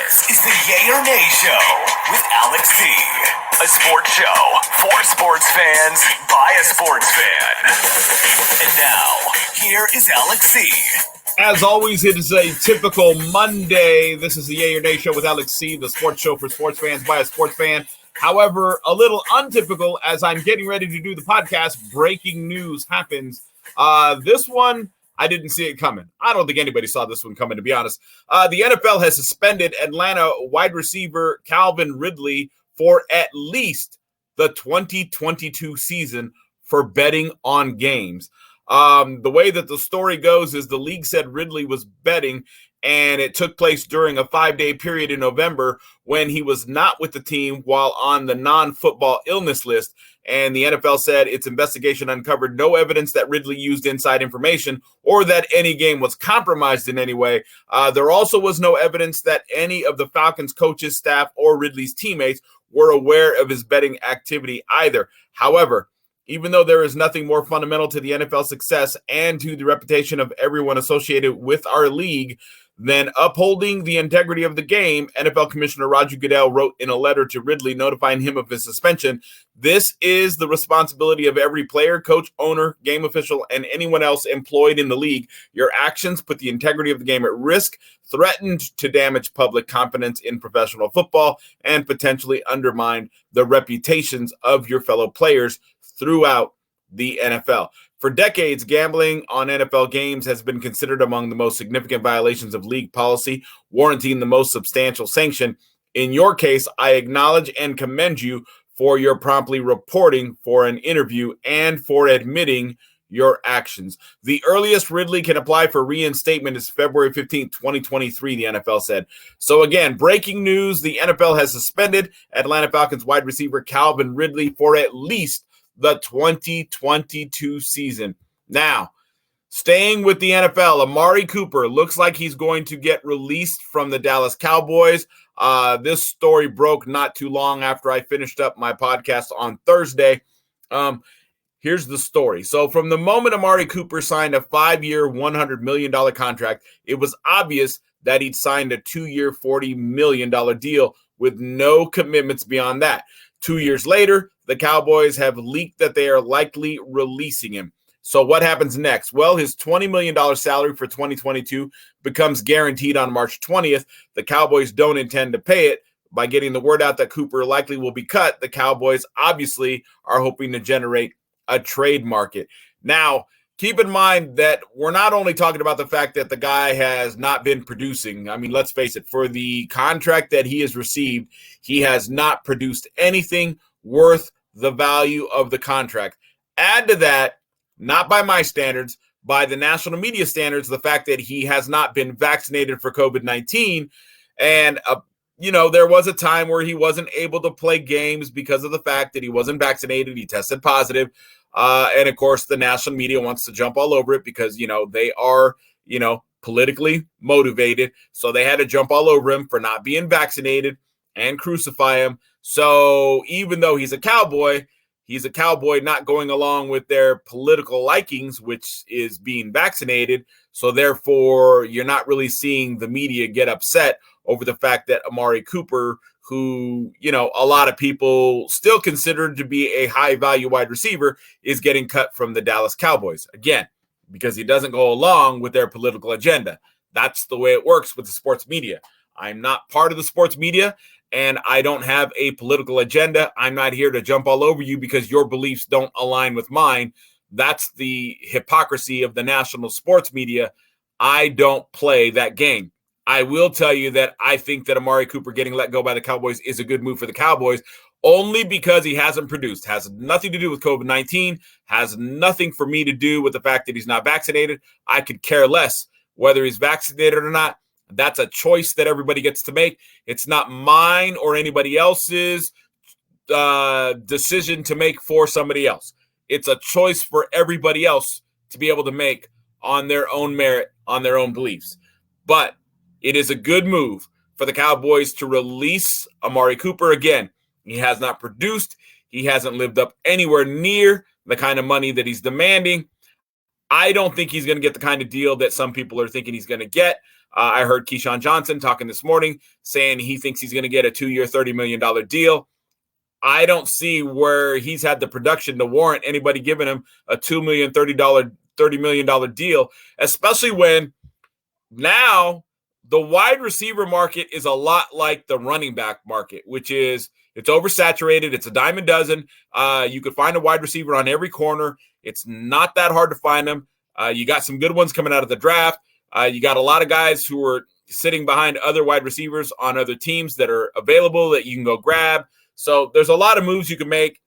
This is the Yay or Nay Show with Alex C. A sports show for sports fans by a sports fan. And now, here is Alex C. As always, it is a typical Monday. This is the Yay or Nay Show with Alex C., the sports show for sports fans by a sports fan. However, a little untypical as I'm getting ready to do the podcast, breaking news happens. This one, I didn't see it coming. I don't think anybody saw this one coming, to be honest. The NFL has suspended Atlanta wide receiver Calvin Ridley for at least the 2022 season for betting on games. The way that the story goes is the league said Ridley was betting, and it took place during a 5-day period in November when he was not with the team while on the non-football illness list. And the NFL said its investigation uncovered no evidence that Ridley used inside information or that any game was compromised in any way. There also was no evidence that any of the Falcons coaches, staff, or Ridley's teammates were aware of his betting activity either. However, even though there is nothing more fundamental to the NFL success and to the reputation of everyone associated with our league than upholding the integrity of the game, NFL Commissioner Roger Goodell wrote in a letter to Ridley notifying him of his suspension. This is the responsibility of every player, coach, owner, game official, and anyone else employed in the league. Your actions put the integrity of the game at risk, threatened to damage public confidence in professional football, and potentially undermine the reputations of your fellow players throughout the NFL. For decades, gambling on NFL games has been considered among the most significant violations of league policy, warranting the most substantial sanction. In your case, I acknowledge and commend you for your promptly reporting for an interview and for admitting your actions. The earliest Ridley can apply for reinstatement is February 15th, 2023, the NFL said. So again, breaking news, the NFL has suspended Atlanta Falcons wide receiver Calvin Ridley for at least the 2022 season. Now, staying with the NFL, Amari Cooper looks like he's going to get released from the Dallas Cowboys. This story broke not too long after I finished up my podcast on Thursday. Here's the story. So from the moment Amari Cooper signed a 5-year, $100 million contract, it was obvious that he'd signed a 2-year, $40 million deal with no commitments beyond that. 2 years later, the Cowboys have leaked that they are likely releasing him. So what happens next? Well, his $20 million salary for 2022 becomes guaranteed on March 20th. The Cowboys don't intend to pay it. By getting the word out that Cooper likely will be cut, the Cowboys obviously are hoping to generate a trade market. Now, keep in mind that we're not only talking about the fact that the guy has not been producing. I mean, let's face it, for the contract that he has received, he has not produced anything worth the value of the contract. Add to that, not by my standards, by the national media standards, the fact that he has not been vaccinated for COVID-19. And, there was a time where he wasn't able to play games because of the fact that he wasn't vaccinated. He tested positive. And, of course, the national media wants to jump all over it because, they are, politically motivated. So they had to jump all over him for not being vaccinated and crucify him. So even though he's a cowboy not going along with their political likings, which is being vaccinated. So therefore, you're not really seeing the media get upset over the fact that Amari Cooper, who, a lot of people still consider to be a high-value wide receiver, is getting cut from the Dallas Cowboys. Again, because he doesn't go along with their political agenda. That's the way it works with the sports media. I'm not part of the sports media, and I don't have a political agenda. I'm not here to jump all over you because your beliefs don't align with mine. That's the hypocrisy of the national sports media. I don't play that game. I will tell you that I think that Amari Cooper getting let go by the Cowboys is a good move for the Cowboys only because he hasn't produced. Has nothing to do with COVID-19, has nothing for me to do with the fact that he's not vaccinated. I could care less whether he's vaccinated or not. That's a choice that everybody gets to make. It's not mine or anybody else's decision to make for somebody else. It's a choice for everybody else to be able to make on their own merit, on their own beliefs. But it is a good move for the Cowboys to release Amari Cooper. Again, he has not produced. He hasn't lived up anywhere near the kind of money that he's demanding. I don't think he's going to get the kind of deal that some people are thinking he's going to get. I heard Keyshawn Johnson talking this morning saying he thinks he's going to get a 2-year, $30 million deal. I don't see where he's had the production to warrant anybody giving him a $2 million, $30 million deal, especially when now the wide receiver market is a lot like the running back market, which is it's oversaturated. It's a dime a dozen. You could find a wide receiver on every corner. It's not that hard to find them. You got some good ones coming out of the draft. You got a lot of guys who are sitting behind other wide receivers on other teams that are available that you can go grab. So there's a lot of moves you can make.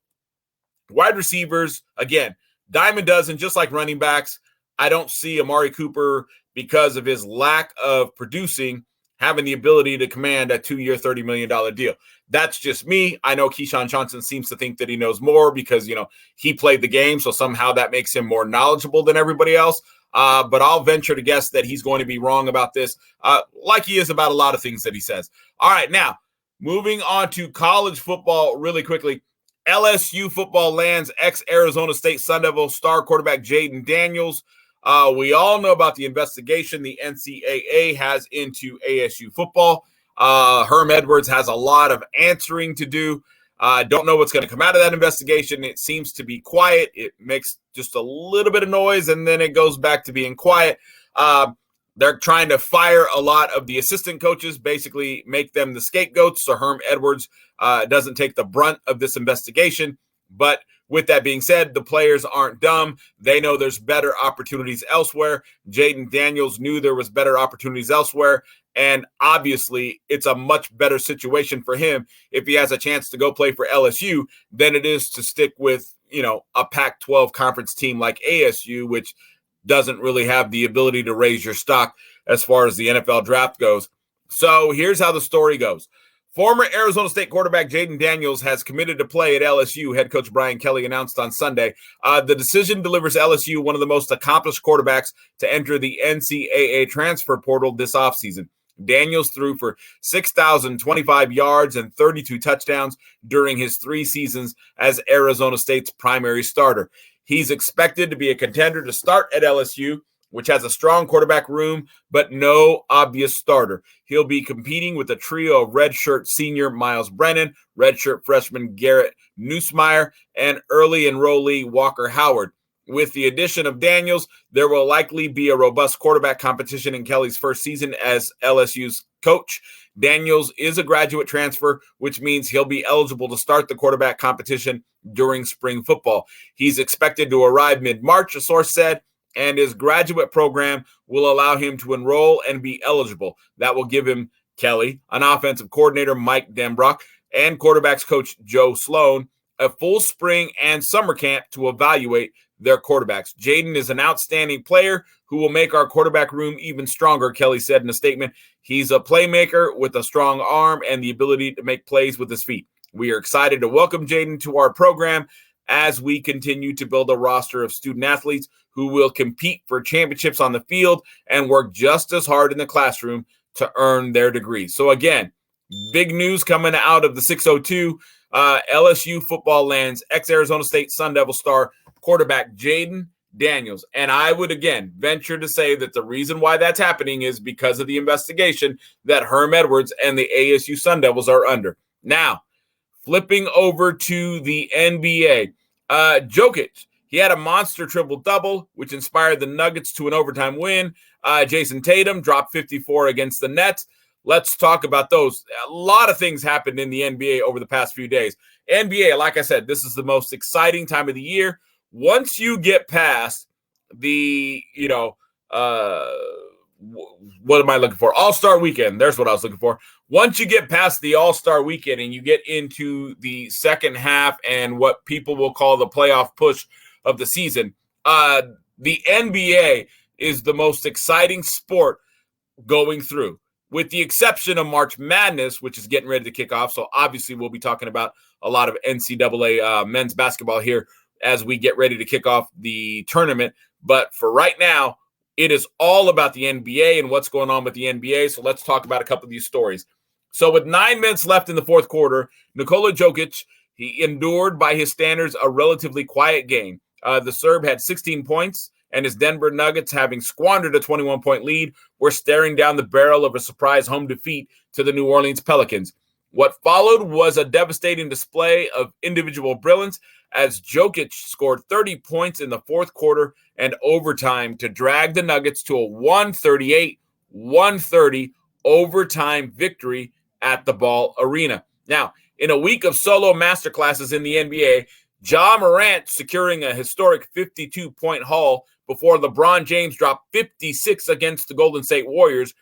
Wide receivers, again, dime a dozen, just like running backs. I don't see Amari Cooper, because of his lack of producing, having the ability to command a 2-year, $30 million deal. That's just me. I know Keyshawn Johnson seems to think that he knows more because, he played the game, so somehow that makes him more knowledgeable than everybody else. But I'll venture to guess that he's going to be wrong about this, like he is about a lot of things that he says. All right, now, moving on to college football really quickly. LSU football lands ex-Arizona State Sun Devil star quarterback Jaden Daniels. We all know about the investigation the NCAA has into ASU football. Herm Edwards has a lot of answering to do. Don't know what's going to come out of that investigation. It seems to be quiet. It makes just a little bit of noise, and then it goes back to being quiet. They're trying to fire a lot of the assistant coaches, basically make them the scapegoats so Herm Edwards doesn't take the brunt of this investigation. But with that being said, the players aren't dumb. They know there's better opportunities elsewhere. Jaden Daniels knew there was better opportunities elsewhere. And obviously, it's a much better situation for him if he has a chance to go play for LSU than it is to stick with, a Pac-12 conference team like ASU, which doesn't really have the ability to raise your stock as far as the NFL draft goes. So here's how the story goes. Former Arizona State quarterback Jaden Daniels has committed to play at LSU, head coach Brian Kelly announced on Sunday. The decision delivers LSU one of the most accomplished quarterbacks to enter the NCAA transfer portal this offseason. Daniels threw for 6,025 yards and 32 touchdowns during his 3 seasons as Arizona State's primary starter. He's expected to be a contender to start at LSU, which has a strong quarterback room, but no obvious starter. He'll be competing with a trio of redshirt senior Miles Brennan, redshirt freshman Garrett Nussmeier, and early enrollee Walker Howard. With the addition of Daniels, there will likely be a robust quarterback competition in Kelly's first season as LSU's coach. Daniels is a graduate transfer, which means he'll be eligible to start the quarterback competition during spring football. He's expected to arrive mid-March, a source said, and his graduate program will allow him to enroll and be eligible. That will give him Kelly, an offensive coordinator, Mike Denbrock, and quarterbacks coach Joe Sloan a full spring and summer camp to evaluate their quarterbacks. Jaden is an outstanding player who will make our quarterback room even stronger, Kelly said in a statement. He's a playmaker with a strong arm and the ability to make plays with his feet. We are excited to welcome Jaden to our program as we continue to build a roster of student athletes who will compete for championships on the field and work just as hard in the classroom to earn their degrees. So again, big news coming out of the 602. LSU football lands ex-Arizona State Sun Devil star quarterback Jaden Daniels. And I would, again, venture to say that the reason why that's happening is because of the investigation that Herm Edwards and the ASU Sun Devils are under. Now, flipping over to the NBA, Jokic, he had a monster triple-double, which inspired the Nuggets to an overtime win. Jason Tatum dropped 54 against the Nets. Let's talk about those. A lot of things happened in the NBA over the past few days. NBA, like I said, this is the most exciting time of the year. Once you get past the, what am I looking for? All-Star Weekend. There's what I was looking for. Once you get past the All-Star Weekend and you get into the second half and what people will call the playoff push of the season, the NBA is the most exciting sport going through, with the exception of March Madness, which is getting ready to kick off. So obviously we'll be talking about a lot of NCAA men's basketball here as we get ready to kick off the tournament. But for right now, it is all about the NBA and what's going on with the NBA. So let's talk about a couple of these stories. So with 9 minutes left in the fourth quarter, Nikola Jokic, he endured by his standards a relatively quiet game. The Serb had 16 points and his Denver Nuggets, having squandered a 21-point lead, were staring down the barrel of a surprise home defeat to the New Orleans Pelicans. What followed was a devastating display of individual brilliance as Jokic scored 30 points in the fourth quarter and overtime to drag the Nuggets to a 138-130 overtime victory at the Ball Arena. Now, in a week of solo masterclasses in the NBA, Ja Morant securing a historic 52-point haul before LeBron James dropped 56 against the Golden State Warriors.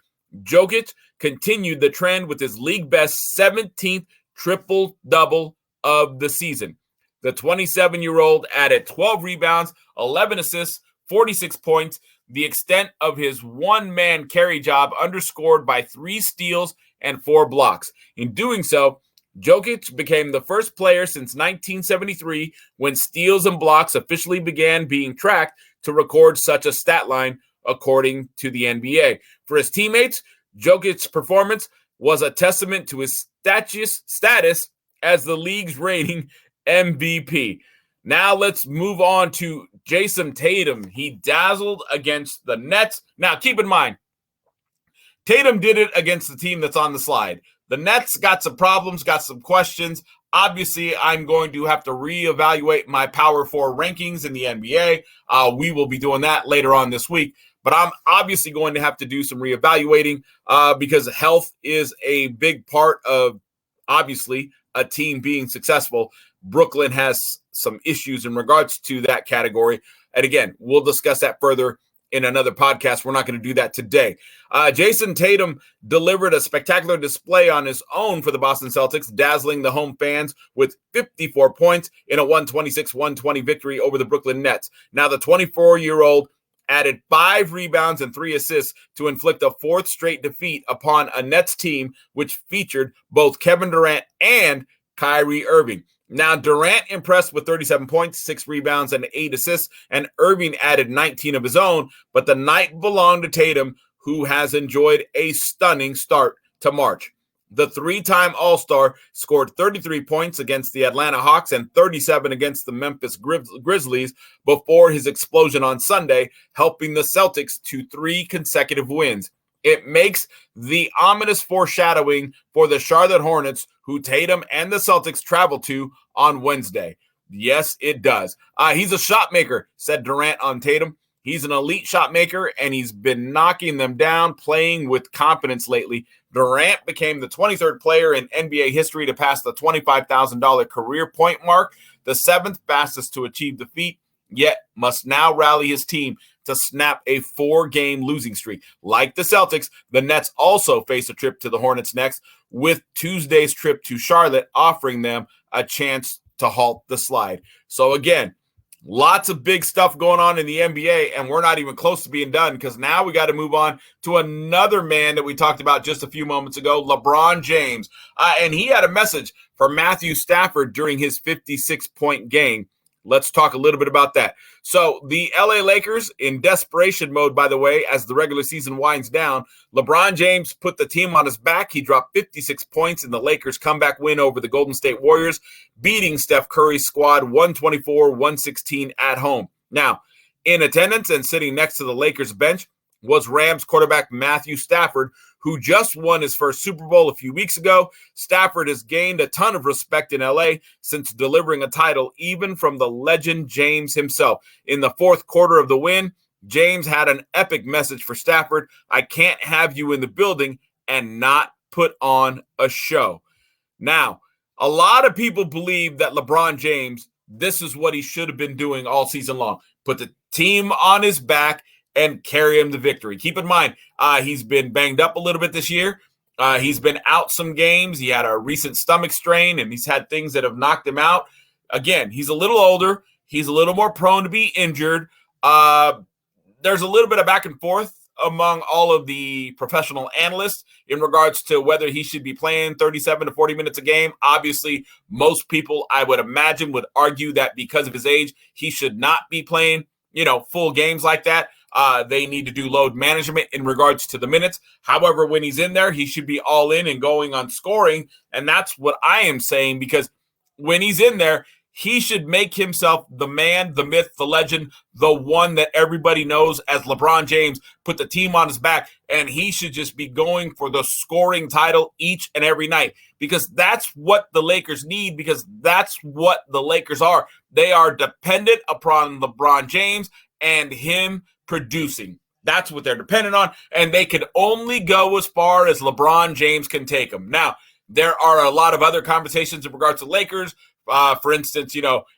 Jokic continued the trend with his league-best 17th triple-double of the season. The 27-year-old added 12 rebounds, 11 assists, 46 points, the extent of his one-man carry job underscored by 3 steals and 4 blocks. In doing so, Jokic became the first player since 1973, when steals and blocks officially began being tracked, to record such a stat line, according to the NBA. For his teammates, Jokic's performance was a testament to his status as the league's reigning MVP. Now let's move on to Jason Tatum. He dazzled against the Nets. Now, keep in mind, Tatum did it against the team that's on the slide. The Nets got some problems, got some questions. Obviously, I'm going to have to reevaluate my Power 4 rankings in the NBA. We will be doing that later on this week. But I'm obviously going to have to do some reevaluating because health is a big part of, obviously, a team being successful. Brooklyn has some issues in regards to that category. And again, we'll discuss that further in another podcast. We're not going to do that today. Jason Tatum delivered a spectacular display on his own for the Boston Celtics, dazzling the home fans with 54 points in a 126-120 victory over the Brooklyn Nets. Now, the 24-year-old added 5 rebounds and 3 assists to inflict a 4th straight defeat upon a Nets team which featured both Kevin Durant and Kyrie Irving. Now, Durant impressed with 37 points, 6 rebounds, and 8 assists, and Irving added 19 of his own, but the night belonged to Tatum, who has enjoyed a stunning start to March. The 3-time All-Star scored 33 points against the Atlanta Hawks and 37 against the Memphis Grizzlies before his explosion on Sunday, helping the Celtics to 3 consecutive wins. It makes the ominous foreshadowing for the Charlotte Hornets, who Tatum and the Celtics travel to on Wednesday. Yes, it does. He's a shot maker, said Durant on Tatum. He's an elite shot maker, and he's been knocking them down, playing with confidence lately. Durant became the 23rd player in NBA history to pass the $25,000 career point mark, the 7th fastest to achieve the feat, yet must now rally his team to snap a 4-game losing streak. Like the Celtics, the Nets also face a trip to the Hornets next, with Tuesday's trip to Charlotte offering them a chance to halt the slide. So again, lots of big stuff going on in the NBA, and we're not even close to being done, because now we got to move on to another man that we talked about just a few moments ago, LeBron James. And he had a message for Matthew Stafford during his 56-point game. Let's talk a little bit about that. So the LA Lakers, in desperation mode, by the way, as the regular season winds down, LeBron James put the team on his back. He dropped 56 points in the Lakers' comeback win over the Golden State Warriors, beating Steph Curry's squad 124-116 at home. Now, in attendance and sitting next to the Lakers bench was Rams quarterback Matthew Stafford, who just won his first Super Bowl a few weeks ago. Stafford has gained a ton of respect in LA since delivering a title even from the legend James himself. In the fourth quarter of the win, James had an epic message for Stafford: "I can't have you in the building and not put on a show." Now, a lot of people believe that LeBron James, this is what he should have been doing all season long: put the team on his back and carry him to victory. Keep in mind, he's been banged up a little bit this year. He's been out some games. He had a recent stomach strain, and he's had things that have knocked him out. Again, he's a little older. He's a little more prone to be injured. There's a little bit of back and forth among all of the professional analysts in regards to whether he should be playing 37 to 40 minutes a game. Obviously, most people, I would imagine, would argue that because of his age, he should not be playing, full games like that. They need to do load management in regards to the minutes. However, when he's in there, he should be all in and going on scoring. And that's what I am saying, because when he's in there, he should make himself the man, the myth, the legend, the one that everybody knows as LeBron James, put the team on his back, and he should just be going for the scoring title each and every night, because that's what the Lakers need, because that's what the Lakers are. They are dependent upon LeBron James and him producing. That's what they're dependent on, and they can only go as far as LeBron James can take them. Now, there are a lot of other conversations in regards to Lakers. For instance,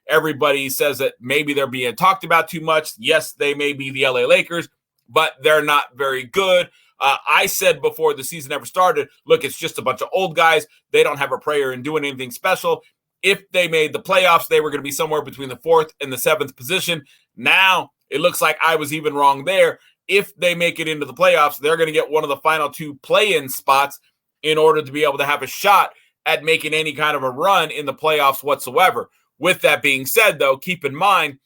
everybody says that maybe they're being talked about too much. Yes, they may be the LA Lakers, but they're not very good. I said before the season ever started, look, it's just a bunch of old guys. They don't have a prayer in doing anything special. If they made the playoffs, they were going to be somewhere between the 4th and the 7th position. Now, it looks like I was even wrong there. If they make it into the playoffs, they're going to get one of the final 2 play-in spots in order to be able to have a shot at making any kind of a run in the playoffs whatsoever. With that being said, though, keep in mind,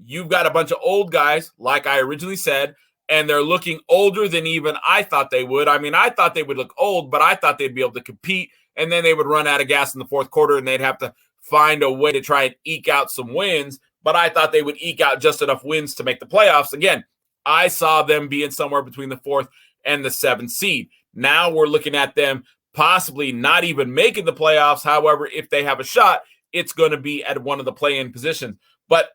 you've got a bunch of old guys, like I originally said, and they're looking older than even I thought they would. I mean, I thought they would look old, but I thought they'd be able to compete, and then they would run out of gas in the 4th quarter, and they'd have to find a way to try and eke out some wins, but I thought they would eke out just enough wins to make the playoffs. Again, I saw them being somewhere between the 4th and the 7th seed. Now we're looking at them possibly not even making the playoffs. However, if they have a shot, it's going to be at one of the play-in positions. But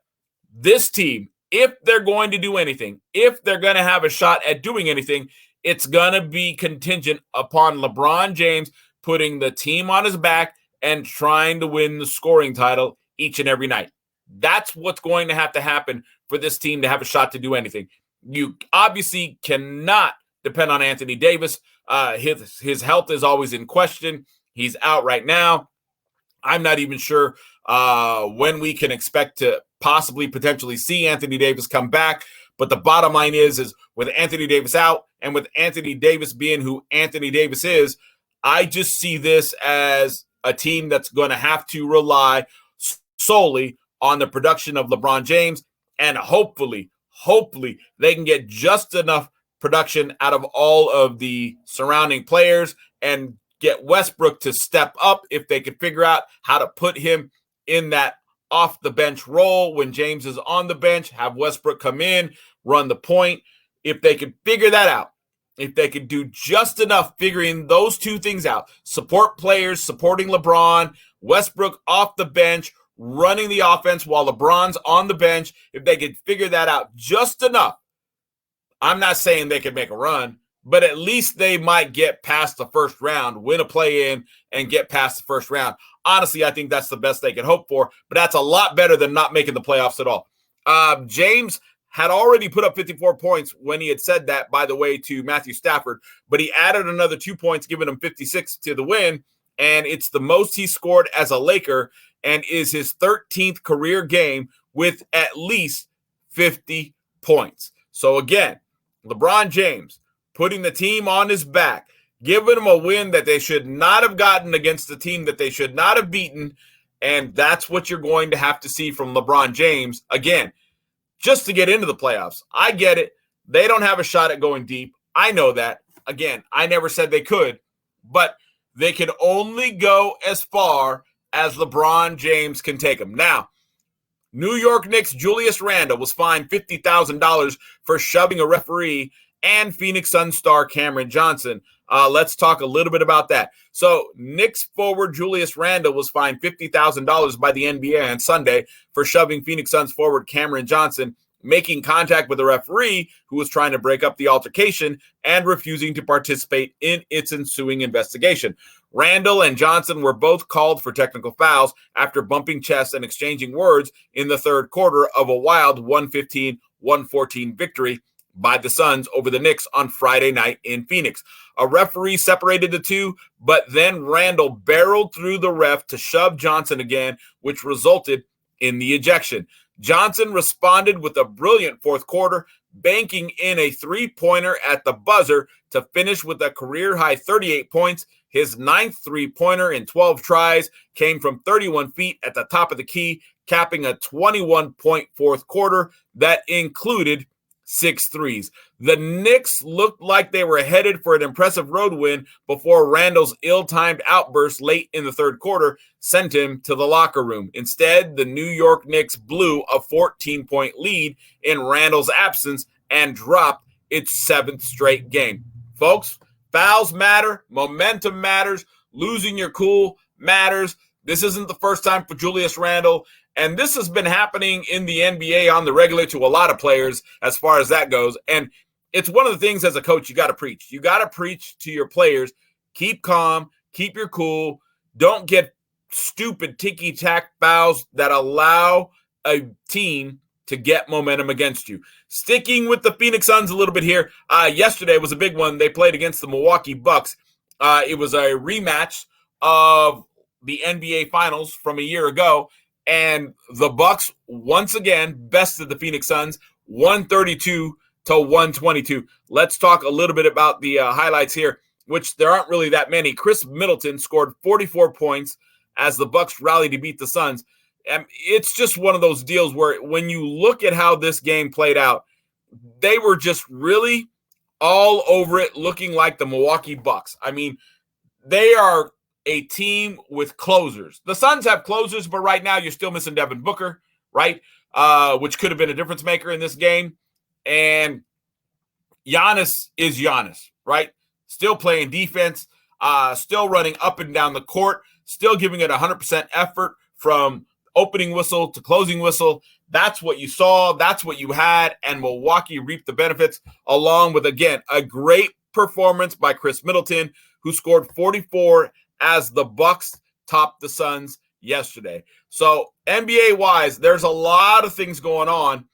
this team, if they're going to do anything, if they're going to have a shot at doing anything, it's going to be contingent upon LeBron James putting the team on his back and trying to win the scoring title each and every night. That's what's going to happen for this team to have a shot to do anything. You obviously cannot depend on Anthony Davis. His health is always in question. He's out right now. I'm not even sure when we can expect to potentially see Anthony Davis come back. But the bottom line is with Anthony Davis out and with Anthony Davis being who Anthony Davis is, I just see this as a team that's going to have to rely solely on the production of LeBron James, and hopefully they can get just enough production out of all of the surrounding players and get Westbrook to step up if they can figure out how to put him in that off the bench role when James is on the bench, have Westbrook come in, run the point. If they could figure that out, if they could do just enough figuring those 2 things out, support players, supporting LeBron, Westbrook off the bench, running the offense while LeBron's on the bench, if they could figure that out just enough, I'm not saying they could make a run, but at least they might get past the first round, win a play-in, and get past the first round. Honestly, I think that's the best they can hope for, but that's a lot better than not making the playoffs at all. James had already put up 54 points when he had said that, by the way, to Matthew Stafford, but he added another 2 points, giving him 56 to the win, and it's the most he scored as a Laker and is his 13th career game with at least 50 points. So again, LeBron James putting the team on his back, giving them a win that they should not have gotten against the team that they should not have beaten, and that's what you're going to have to see from LeBron James, again, just to get into the playoffs. I get it. They don't have a shot at going deep. I know that. Again, I never said they could, but they can only go as far as LeBron James can take them. Now, New York Knicks Julius Randle was fined $50,000 for shoving a referee, and Phoenix Suns star Cameron Johnson. Let's talk a little bit about that. So Knicks forward Julius Randle was fined $50,000 by the NBA on Sunday for shoving Phoenix Suns forward Cameron Johnson, making contact with the referee who was trying to break up the altercation and refusing to participate in its ensuing investigation. Randle and Johnson were both called for technical fouls after bumping chests and exchanging words in the 3rd quarter of a wild 115-114 victory by the Suns over the Knicks on Friday night in Phoenix. A referee separated the two, but then Randle barreled through the ref to shove Johnson again, which resulted in the ejection. Johnson responded with a brilliant 4th quarter, banking in a 3-pointer at the buzzer to finish with a career-high 38 points. His 9th 3-pointer in 12 tries came from 31 feet at the top of the key, capping a 21-point 4th quarter that included 6 threes. The Knicks looked like they were headed for an impressive road win before Randall's ill-timed outburst late in the third quarter sent him to the locker room. Instead, the New York Knicks blew a 14-point lead in Randall's absence and dropped its 7th straight game. Folks, fouls matter, momentum matters, losing your cool matters. This isn't the first time for Julius Randle, and this has been happening in the NBA on the regular to a lot of players as far as that goes. And it's one of the things as a coach you got to preach. You got to preach to your players, keep calm, keep your cool, don't get stupid ticky-tack fouls that allow a team to get momentum against you. Sticking with the Phoenix Suns a little bit here, yesterday was a big one. They played against the Milwaukee Bucks. It was a rematch of the NBA Finals from a year ago, and the Bucks once again bested the Phoenix Suns 132-122. Let's talk a little bit about the highlights here, which there aren't really that many. Chris Middleton scored 44 points as the Bucks rallied to beat the Suns. And it's just one of those deals where when you look at how this game played out, they were just really all over it, looking like the Milwaukee Bucks. I mean, they are a team with closers. The Suns have closers, but right now you're still missing Devin Booker, right? Which could have been a difference maker in this game. And Giannis is Giannis, right? Still playing defense, still running up and down the court, still giving it 100% effort from opening whistle to closing whistle. That's what you saw. That's what you had. And Milwaukee reaped the benefits along with, again, a great performance by Chris Middleton, who scored 44 as the Bucks topped the Suns yesterday. So NBA-wise, there's a lot of things going on,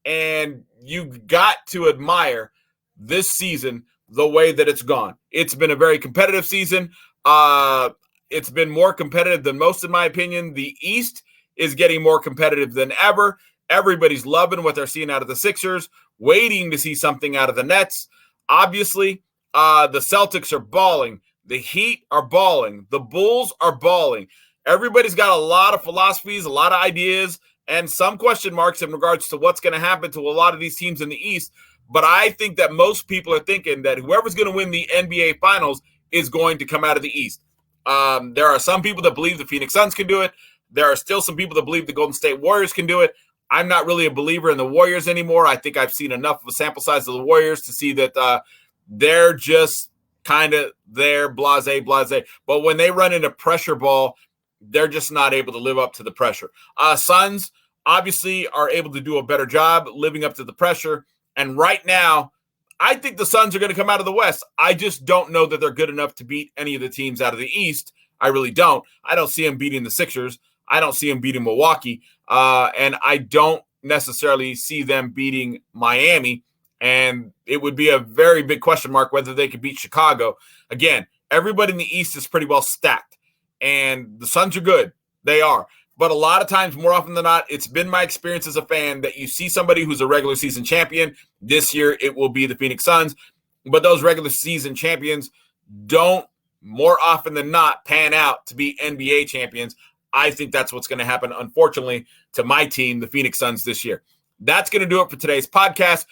and you got to admire this season the way that it's gone. It's been a very competitive season. It's been more competitive than most, in my opinion. The East is getting more competitive than ever. Everybody's loving what they're seeing out of the Sixers, waiting to see something out of the Nets. Obviously, the Celtics are balling. The Heat are balling. The Bulls are balling. Everybody's got a lot of philosophies, a lot of ideas, and some question marks in regards to what's going to happen to a lot of these teams in the East. But I think that most people are thinking that whoever's going to win the NBA Finals is going to come out of the East. There are some people that believe the Phoenix Suns can do it. There are still some people that believe the Golden State Warriors can do it. I'm not really a believer in the Warriors anymore. I think I've seen enough of a sample size of the Warriors to see that they're just kind of there, blase. But when they run into pressure ball, they're just not able to live up to the pressure. Suns obviously are able to do a better job living up to the pressure. And right now, I think the Suns are going to come out of the West. I just don't know that they're good enough to beat any of the teams out of the East. I really don't. I don't see them beating the Sixers. I don't see them beating Milwaukee. And I don't necessarily see them beating Miami. And it would be a very big question mark whether they could beat Chicago. Again, everybody in the East is pretty well stacked. And the Suns are good. They are. But a lot of times, more often than not, it's been my experience as a fan that you see somebody who's a regular season champion. This year, it will be the Phoenix Suns. But those regular season champions don't, more often than not, pan out to be NBA champions. I think that's what's going to happen, unfortunately, to my team, the Phoenix Suns, this year. That's going to do it for today's podcast.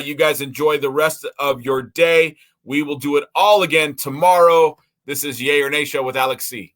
You guys enjoy the rest of your day. We will do it all again tomorrow. This is Yay or Nay Show with Alex C.